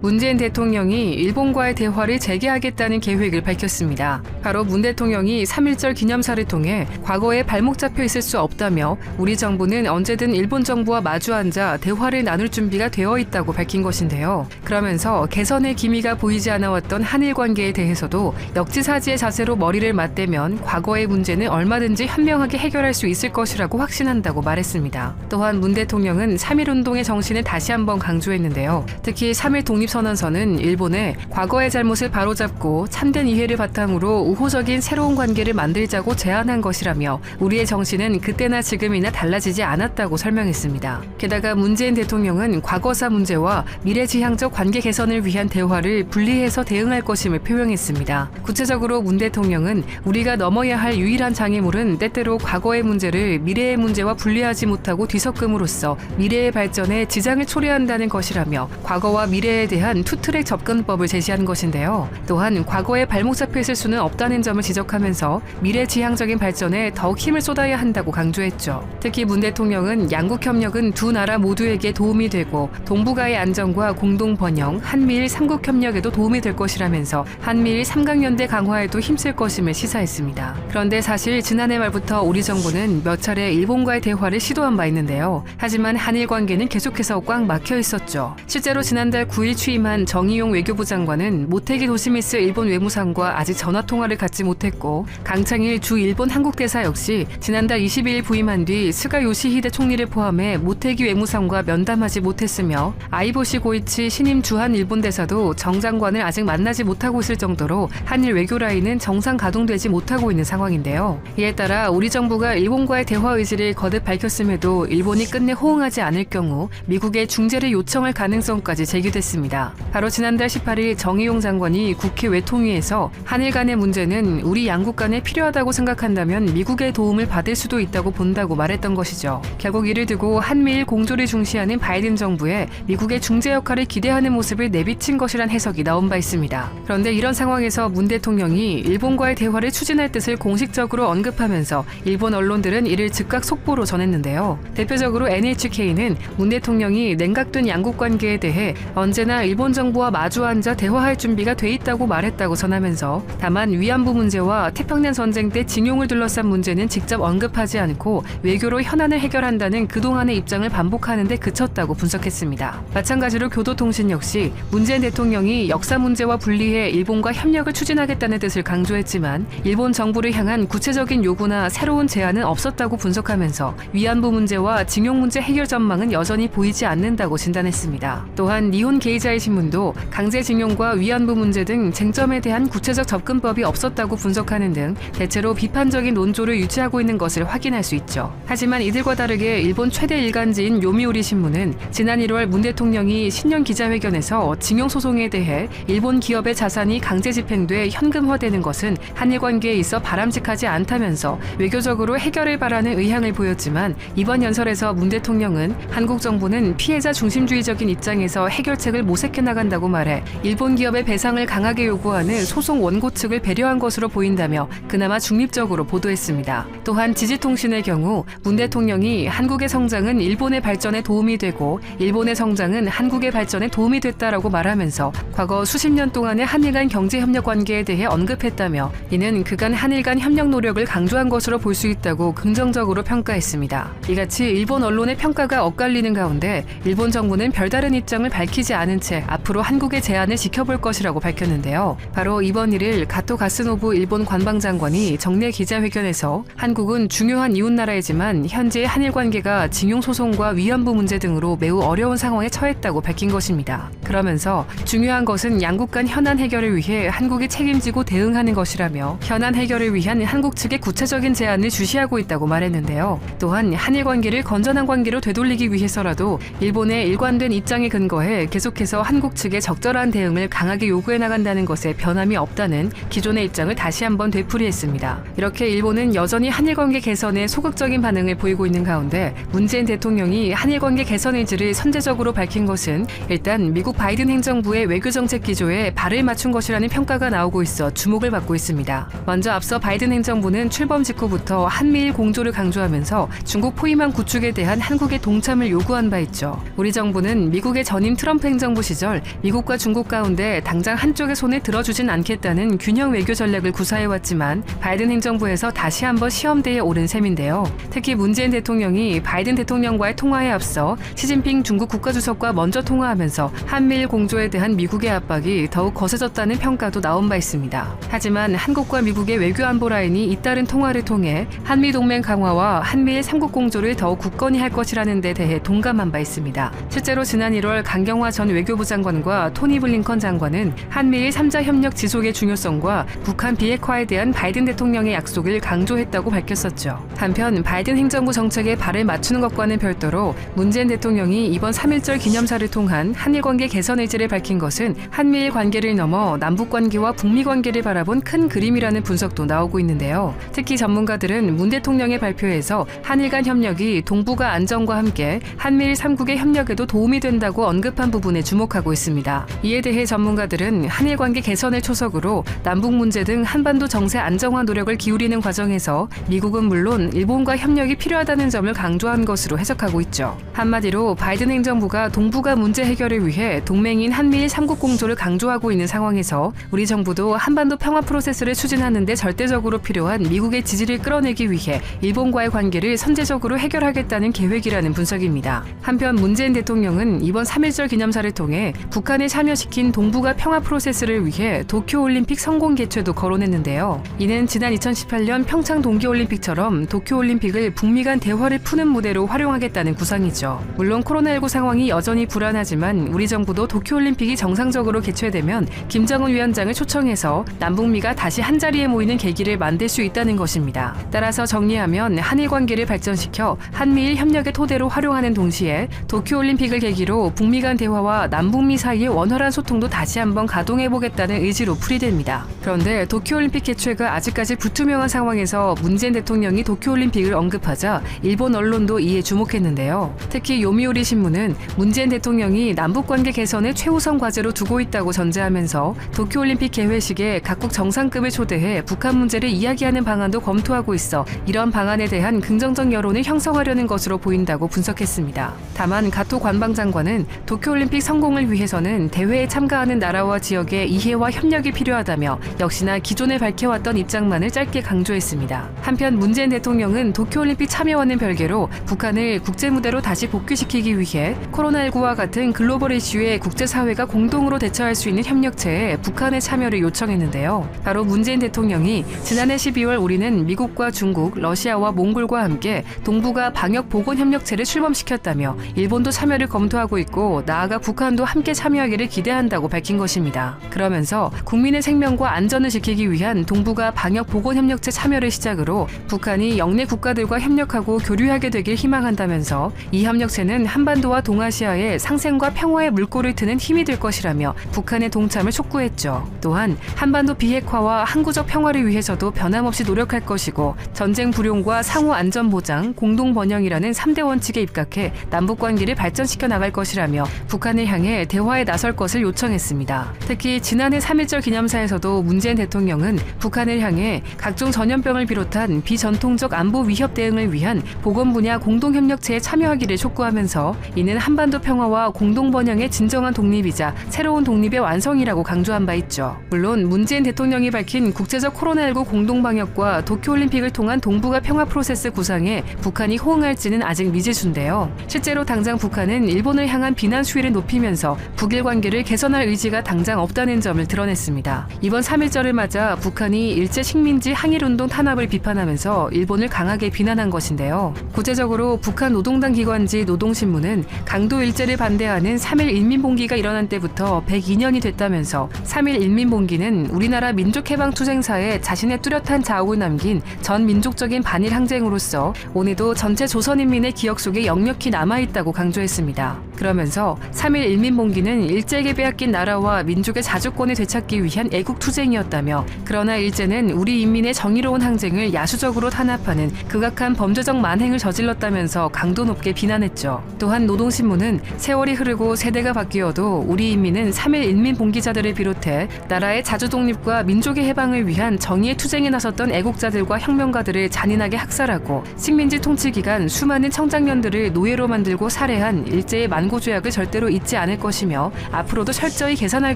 문재인 대통령이 일본과의 대화를 재개하겠다는 계획을 밝혔습니다. 바로 문 대통령이 3.1절 기념사를 통해 과거에 발목 잡혀 있을 수 없다며 우리 정부는 언제든 일본 정부와 마주 앉아 대화를 나눌 준비가 되어 있다고 밝힌 것인데요. 그러면서 개선의 기미가 보이지 않아왔던 한일 관계에 대해서도 역지사지의 자세로 머리를 맞대면 과거의 문제는 얼마든지 현명하게 해결할 수 있을 것이라고 확신한다고 말했습니다. 또한 문 대통령은 3.1운동의 정신을 다시 한번 강조했는데요. 특히 3.1 독립선언서는 일본에 과거의 잘못을 바로잡고 참된 이해를 바탕으로 우호적인 새로운 관계를 만들자고 제안한 것이라며 우리의 정신은 그때나 지금이나 달라지지 않았다고 설명했습니다. 게다가 문재인 대통령은 과거사 문제와 미래지향적 관계 개선을 위한 대화를 분리해서 대응할 것임을 표명했습니다. 구체적으로 문 대통령은 우리가 넘어야 할 유일한 장애물은 때때로 과거의 문제를 미래의 문제와 분리하지 못하고 뒤섞음으로써 미래의 발전에 지장을 초래한다는 것이라며 과거와 미래에 대한 투트랙 접근법을 제시한 것인데요. 또한 과거에 발목 잡혀 있을 수는 없다는 점을 지적하면서 미래지향적인 발전에 더욱 힘을 쏟아야 한다고 강조했죠. 특히 문 대통령은 양국 협력은 두 나라 모두에게 도움이 되고 동북아의 안정과 공동 번영, 한미일 3국 협력에도 도움이 될 것이라면서 한미일 3강연대 강화에도 힘쓸 것임을 시사했습니다. 그런데 사실 지난해 말부터 우리 정부는 몇 차례 일본과의 대화를 시도한 바 있는데요. 하지만 한일 관계는 계속해서 꽉 막혀 있었죠. 실제로 지난달 9일 취임한 정의용 외교부 장관은 모테기 도시미스 일본 외무상과 아직 전화통화를 갖지 못했고 강창일 주 일본 한국대사 역시 지난달 22일 부임한 뒤 스가 요시히데 총리를 포함해 모테기 외무상과 면담하지 못했으며 아이보시 고이치 신임 주한 일본 대사도 정 장관을 아직 만나지 못하고 있을 정도로 한일 외교 라인은 정상 가동되지 못하고 있는 상황인데요. 이에 따라 우리 정부가 일본과의 대화 의지를 거듭 밝혔음에도 일본이 끝내 호응하지 않을 경우 미국의 중재를 요청할 가능성까지 제기됐습니다. 바로 지난달 18일 정의용 장관이 국회 외통위에서 한일 간의 문제는 우리 양국 간에 필요하다고 생각한다면 미국의 도움을 받을 수도 있다고 본다고 말했던 것이죠. 결국 이를 두고 한미일 공조를 중시하는 바이든 정부에 미국의 중재 역할을 기대하는 모습을 내비친 것이란 해석이 나온 바 있습니다. 그런데 이런 상황에서 문 대통령이 일본과의 대화를 추진할 뜻을 공식적으로 언급하면서 일본 언론들은 이를 즉각 속보로 전했는데요. 대표적으로 NHK는 문 대통령이 냉각된 양국 관계에 대해 언제나 일본 정부와 마주 앉아 대화할 준비가 돼 있다고 말했다고 전하면서 다만 위안부 문제와 태평양 전쟁 때 징용을 둘러싼 문제는 직접 언급하지 않고 외교로 현안을 해결한다는 그동안의 입장을 반복하는 데 그쳤다고 분석했습니다. 마찬가지로 교도통신 역시 문재인 대통령이 역사 문제와 분리해 일본과 협력을 추진하겠다는 뜻을 강조했지만 일본 정부를 향한 구체적인 요구나 새로운 제안은 없었다고 분석하면서 위안부 문제와 징용 문제 해결 전망은 여전히 보이지 않는다고 진단했습니다. 또한 니혼 게이자이 신문도 강제징용과 위안부 문제 등 쟁점에 대한 구체적 접근법이 없었다고 분석하는 등 대체로 비판적인 논조를 유지하고 있는 것을 확인할 수 있죠. 하지만 이들과 다르게 일본 최대 일간지인 요미우리 신문은 지난 1월 문 대통령이 신년 기자회견에서 징용 소송에 대해 일본 기업의 자산이 강제 집행돼 현금화되는 것은 한일 관계에 있어 바람직하지 않다면서 외교적으로 해결을 바라는 의향을 보였지만 이번 연설에서 문 대통령은 한국 정부는 피해자 중심주의적인 입장에서 해결책을 모색해 나간다고 말해 일본 기업의 배상을 강하게 요구하는 소송 원고 측을 배려한 것으로 보인다며 그나마 중립적으로 보도했습니다. 또한 지지통신의 경우 문 대통령이 한국의 성장은 일본의 발전에 도움이 되고 일본의 성장은 한국의 발전에 도움이 됐다라고 말하면서 과거 수십 년 동안의 한일 간 경제협력 관계에 대해 언급했다며 이는 그간 한일 간 협력 노력을 강조한 것으로 볼 수 있다고 긍정적으로 평가했습니다. 이같이 일본 언론의 평가가 엇갈리는 가운데 일본 정부는 별다른 입장을 밝히지 않은 채 앞으로 한국의 제안을 지켜볼 것이라고 밝혔는데요. 바로 이번 1일 가토 가스노부 일본 관방장관이 정례 기자회견에서 한국은 중요한 이웃나라이지만 현재 한일 관계가 징용 소송과 위안부 문제 등으로 매우 어려운 상황에 처했다고 밝힌 것입니다. 그러면서 중요한 것은 양국 간 현안 해결을 위해 한국이 책임지고 대응하는 것이라며 현안 해결을 위한 한국 측의 구체적인 제안을 주시하고 있다고 말했는데요. 또한 한일 관계를 건전한 관계로 되돌리기 위해서라도 일본의 일관된 입장에 근거해 계속해서 한국 측의 적절한 대응을 강하게 요구해 나간다는 것에 변함이 없다는 기존의 입장을 다시 한번 되풀이했습니다. 이렇게 일본은 여전히 한일 관계 개선에 소극적인 반응을 보이고 있는 가운데 문재인 대통령이 한일 관계 개선 의지를 선제적으로 밝힌 것은 일단 미국 바이든 행정부의 외교정책 기조에 발을 맞춘 것이라는 평가가 나오고 있어 주목을 받고 있습니다. 먼저 앞서 바이든 행정부는 출범 직후부터 한미일 공조를 강조하면서 중국 포위망 구축에 대한 한국의 동참을 요구한 바 있죠. 우리 정부는 미국의 전임 트럼프 행정부 시절 미국과 중국 가운데 당장 한쪽의 손에 들어주진 않겠다는 균형 외교 전략을 구사해왔지만 바이든 행정부에서 다시 한번 시험대에 오른 셈인데요. 특히 문재인 대통령이 바이든 대통령과의 통화에 앞서 시진핑 중국 국가주석과 먼저 통화하면서 한미일 공조에 대한 미국의 압박이 더욱 거세졌다는 평가도 나온 바 있습니다. 하지만 한국과 미국의 외교 안보 라인이 잇따른 통화를 통해 한미 동맹 강화와 한미일 삼국 공조를 더욱 굳건히 할 것이라는 데 대해 동감한 바 있습니다. 실제로 지난 1월 강경화 전 외교부 장관과 토니 블링컨 장관은 한미일 3자 협력 지속의 중요성과 북한 비핵화에 대한 바이든 대통령의 약속을 강조했다고 밝혔었죠. 한편 바이든 행정부 정책에 발을 맞추는 것과는 별도로 문재인 대통령이 이번 3.1절 기념사를 통한 한일 관계 개선 의지를 밝힌 것은 한미일 관계를 넘어 남북 관계와 북미 관계를 바라본 큰 그림이라는 분석도 나오고 있는데요. 특히 전문가들은 문 대통령의 발표에서 한일 간 협력이 동북아 안정과 함께 한미일 3국의 협력에도 도움이 된다고 언급한 부분에 주목하고 있습니다. 이에 대해 전문가들은 한일 관계 개선을 초석으로 남북 문제 등 한반도 정세 안정화 노력을 기울이는 과정에서 미국은 물론 일본과 협력이 필요하다는 점을 강조한 것으로 해석하고 있죠. 한마디로 바이든 행정부가 동북아 문제 해결을 위해 동맹인 한미일 3국 공조를 강조하고 있는 상황에서 우리 정부도 한반도 평화 프로세스를 추진하는 데 절대적으로 필요한 미국의 지지를 끌어내기 위해 일본과의 관계를 선제적으로 해결하겠다는 계획이라는 분석입니다. 한편 문재인 대통령은 이번 3.1절 기념사를 통해 북한을 참여시킨 동북아 평화 프로세스를 위해 도쿄올림픽 성공 개최도 거론했는데요. 이는 지난 2018년 평창 동계올림픽처럼 도쿄올림픽을 북미 간 대화를 푸는 무대로 활용하겠다는 구상이죠. 물론 코로나19 상황이 여전히 불안하지만 우리 정부도 도쿄올림픽이 정상적으로 개최되면 김정은 위원장을 초청해서 남북미가 다시 한자리에 모이는 계기를 만들 수 있다는 것입니다. 따라서 정리하면 한일 관계를 발전시켜 한미일 협력의 토대로 활용하는 동시에 도쿄올림픽을 계기로 북미 간 대화와 남북미 사이의 원활한 소통도 다시 한번 가동해보겠다는 의지로 풀이됩니다. 그런데 도쿄올림픽 개최가 아직까지 불투명한 상황에서 문재인 대통령이 도쿄올림픽을 언급하자 일본 언론도 이에 주목했는데요. 특히 요미우리 신문은 문재인 대통령이 남북관계 개선을 최우선 과제로 두고 있다고 전제하면서 도쿄올림픽 개회식에 각국 정상급을 초대해 북한 문제를 이야기하는 방안도 검토하고 있어 이런 방안에 대한 긍정적 여론을 형성하려는 것으로 보인다고 분석했습니다. 다만 가토 관방장관은 도쿄올림픽 성공을 위해서는 대회에 참가하는 나라와 지역의 이해와 협력이 필요하다며 역시나 기존에 밝혀왔던 입장만을 짧게 강조했습니다. 한편 문재인 대통령은 도쿄올림픽 참여와는 별개로 북한을 국제무대로 다시 복귀시키기 위해 코로나19와 같은 글로벌 이슈에 국제사회가 공동으로 대처할 수 있는 협력체에 북한의 참여를 요청했는데요. 바로 문재인 대통령이 지난해 12월 우리는 미국과 중국, 러시아와 몽골과 함께 동북아 방역보건협력체를 출범시켰다며 일본도 참여를 검토하고 있고 나아가 북한도 함께 참여하기를 기대한다고 밝힌 것입니다. 그러면서 국민의 생명과 안전을 지키기 위한 동북아 방역보건협력체 참여를 시작으로 북한이 영내 국가들과 협력하고 교류하게 되길 희망한다면서 이 협력체는 한반도와 동아시아의 상생과 평화의 물꼬를 트는 힘이 될 것이라며 북한의 동참을 촉구했죠. 또한 한반도 비핵화와 항구적 평화를 위해서도 변함없이 노력할 것이고 전쟁 불용과 상호 안전 보장, 공동 번영이라는 3대 원칙에 입각해 남북 관계를 발전시켜 나갈 것이라며 북한을 향해 대화에 나설 것을 요청했습니다. 특히 지난해 3.1절 기념사에서도 문재인 대통령은 북한을 향해 각종 전염병을 비롯한 비전통적 안보 위협 대응을 위한 보건 분야 공동협력체에 참여하기를 촉구하면서 이는 한반도 평화와 공동 번영의 진정한 독립이자 새로운 독립의 완성이라고 강조한 바 있죠. 물론 문재인 대통령이 밝힌 국제적 코로나19 공동 방역과 도쿄올림픽을 통한 동북아 평화 프로세스 구상에 북한이 호응할지는 아직 미지수인데요. 실제로 당장 북한은 일본을 향한 비난 수위를 높이면서 북일 관계를 개선할 의지가 당장 없다는 점을 드러냈습니다. 이번 3.1절을 맞아 북한이 일제 식민지 항일운동 탄압을 비판하면서 일본을 강하게 비난한 것인데요. 구체적으로 북한 노동당 기관지 노동신문은 강도 일제를 반대하는 3.1 인민봉기가 일어난 때부터 102년이 됐다면서 3.1 인민봉기는 우리나라 민족해방투쟁사에 자신의 뚜렷한 자욱을 남긴 전 민족적인 반일 항쟁으로서 오늘도 전체 조선인민의 기억 속에 역력히 남아있다고 강조했습니다. 그러면서 3.1 인민봉기는 일제에게 빼앗긴 나라와 민족의 자주권을 되찾기 위한 애국투쟁이었다며 그러나 일제는 우리 인민의 정의로운 항쟁을 야수적으로 탄압하는 극악한 범죄적 만행을 저질렀다면서 강도 높게 비난했죠. 또한 노동신문은 세월이 흐르고 세대가 바뀌어도 우리 인민은 3.1 인민봉기자들을 비롯해 나라의 자주독립과 민족의 해방을 위한 정의의 투쟁에 나섰던 애국자들과 혁명가들을 잔인하게 학살하고 식민지 통치 기간 수많은 청장년들을 노예로 만들고 살해한 일제의 안보 조약을 절대로 잊지 않을 것이며 앞으로도 철저히 개선할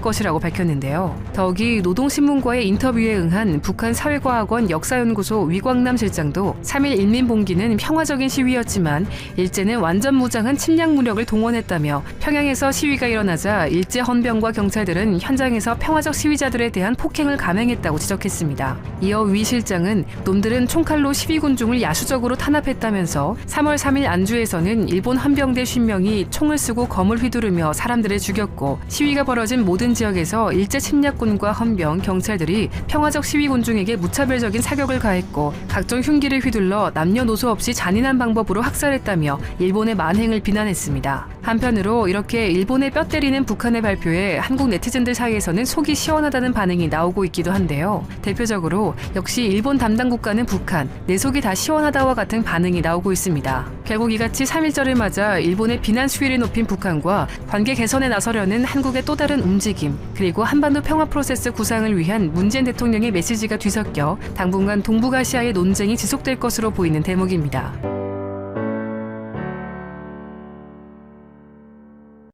것이라고 밝혔는데요. 더욱이 노동신문과의 인터뷰에 응한 북한 사회과학원 역사연구소 위광남 실장도 3일 인민봉기는 평화적인 시위였지만 일제는 완전 무장한 침략 무력을 동원했다며 평양에서 시위가 일어나자 일제 헌병과 경찰들은 현장에서 평화적 시위자들에 대한 폭행을 감행했다고 지적했습니다. 이어 위 실장은 놈들은 총칼로 시위군중을 야수적으로 탄압했다면서 3월 3일 안주에서는 일본 헌병대 50명이 총을 쓰고 검을 휘두르며 사람들을 죽였고 시위가 벌어진 모든 지역에서 일제 침략군과 헌병, 경찰들이 평화적 시위군중에게 무차별적인 사격을 가했고 각종 흉기를 휘둘러 남녀노소 없이 잔인한 방법으로 학살했다며 일본의 만행을 비난했습니다. 한편으로 이렇게 일본의 뼈 때리는 북한의 발표에 한국 네티즌들 사이에서는 속이 시원하다는 반응이 나오고 있기도 한데요. 대표적으로 역시 일본 담당 국가는 북한, 내 속이 다 시원하다와 같은 반응이 나오고 있습니다. 결국 이같이 3.1절을 맞아 일본의 비난 수위를 높인 북한과 관계 개선에 나서려는 한국의 또 다른 움직임, 그리고 한반도 평화 프로세스 구상을 위한 문재인 대통령의 메시지가 뒤섞여 당분간 동북아시아의 논쟁이 지속될 것으로 보이는 대목입니다.